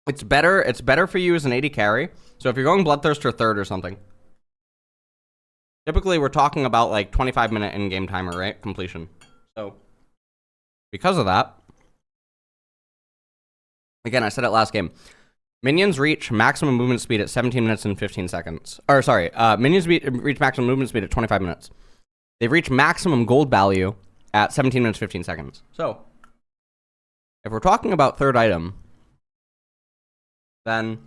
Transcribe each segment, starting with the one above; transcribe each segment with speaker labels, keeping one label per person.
Speaker 1: It's better for you as an AD carry. So if you're going Bloodthirster third or something, typically we're talking about like 25-minute in-game timer, right? Completion. So because of that, again, I said it last game. Minions reach maximum movement speed at 17 minutes and 15 seconds. Or sorry, minions reach maximum movement speed at 25 minutes. They've reached maximum gold value at 17 minutes 15 seconds. So if we're talking about third item, then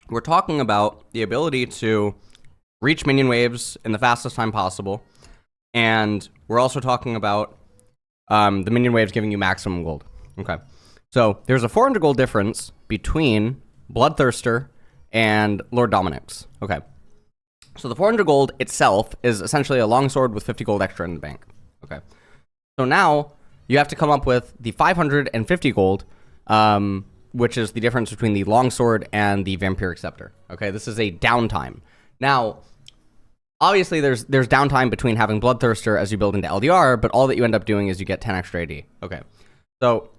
Speaker 1: we're talking about the ability to reach minion waves in the fastest time possible. And we're also talking about the minion waves giving you maximum gold. Okay. So there's a 400 gold difference between Bloodthirster and Lord Dominik's. Okay. So the 400 gold itself is essentially a longsword with 50 gold extra in the bank. Okay. So now you have to come up with the 550 gold, which is the difference between the longsword and the vampiric scepter. Okay. This is a downtime. Now, obviously there's downtime between having Bloodthirster as you build into LDR, but all that you end up doing is you get 10 extra AD. Okay. So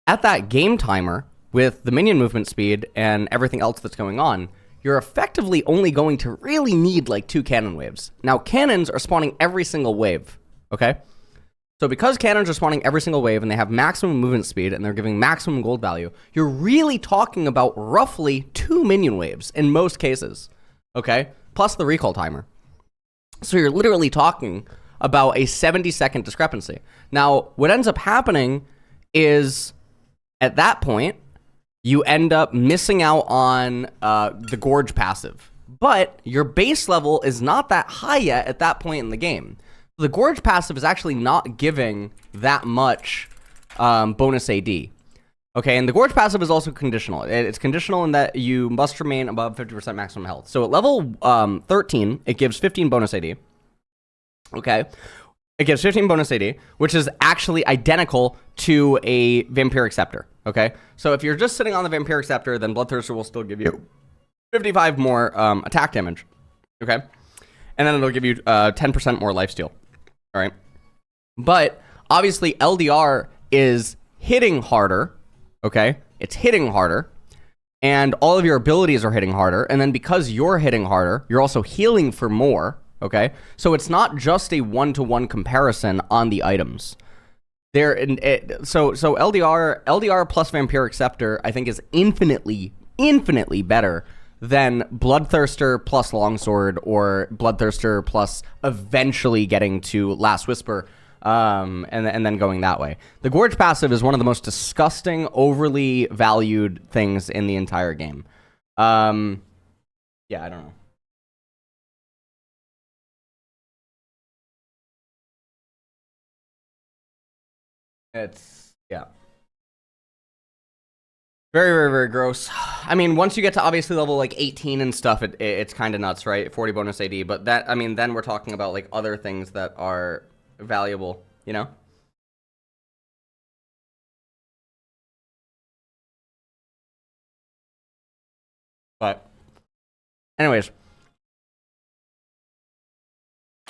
Speaker 1: at that game timer, with the minion movement speed and everything else that's going on, you're effectively only going to really need like 2 cannon waves. Now, cannons are spawning every single wave, okay? So because cannons are spawning every single wave and they have maximum movement speed and they're giving maximum gold value, you're really talking about roughly 2 minion waves in most cases, okay? Plus the recall timer. So you're literally talking about a 70-second discrepancy. Now, what ends up happening is, at that point, you end up missing out on the Gorge passive. But your base level is not that high yet at that point in the game. The Gorge passive is actually not giving that much bonus AD. Okay, and the Gorge passive is also conditional. It's conditional in that you must remain above 50% maximum health. So at level 13, it gives 15 bonus AD. Okay. It gives 15 bonus AD, which is actually identical to a Vampiric Scepter, okay? So if you're just sitting on the Vampiric Scepter, then Bloodthirster will still give you 55 more attack damage, okay? And then it'll give you 10% more lifesteal, all right? But obviously LDR is hitting harder, okay? It's hitting harder, and all of your abilities are hitting harder, and then because you're hitting harder, you're also healing for more, okay? So it's not just a one-to-one comparison on the items. So LDR plus Vampiric Scepter, I think, is infinitely better than Bloodthirster plus Longsword or Bloodthirster plus eventually getting to Last Whisper, and then going that way. The Gorge passive is one of the most disgusting, overly valued things in the entire game. Yeah, I don't know. It's, yeah. Very, very, very gross. I mean, once you get to obviously level like 18 and stuff, it's kind of nuts, right? 40 bonus AD, but that, I mean, then we're talking about like other things that are valuable, you know? But anyways,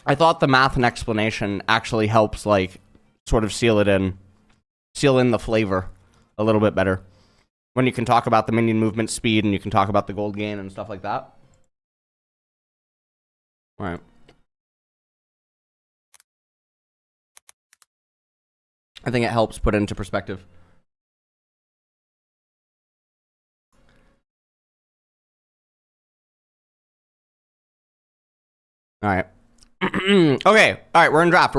Speaker 1: I thought the math and explanation actually helps like sort of seal in the flavor a little bit better. When you can talk about the minion movement speed and you can talk about the gold gain and stuff like that. All right. I think it helps put it into perspective. All right. Okay. All right. We're in draft.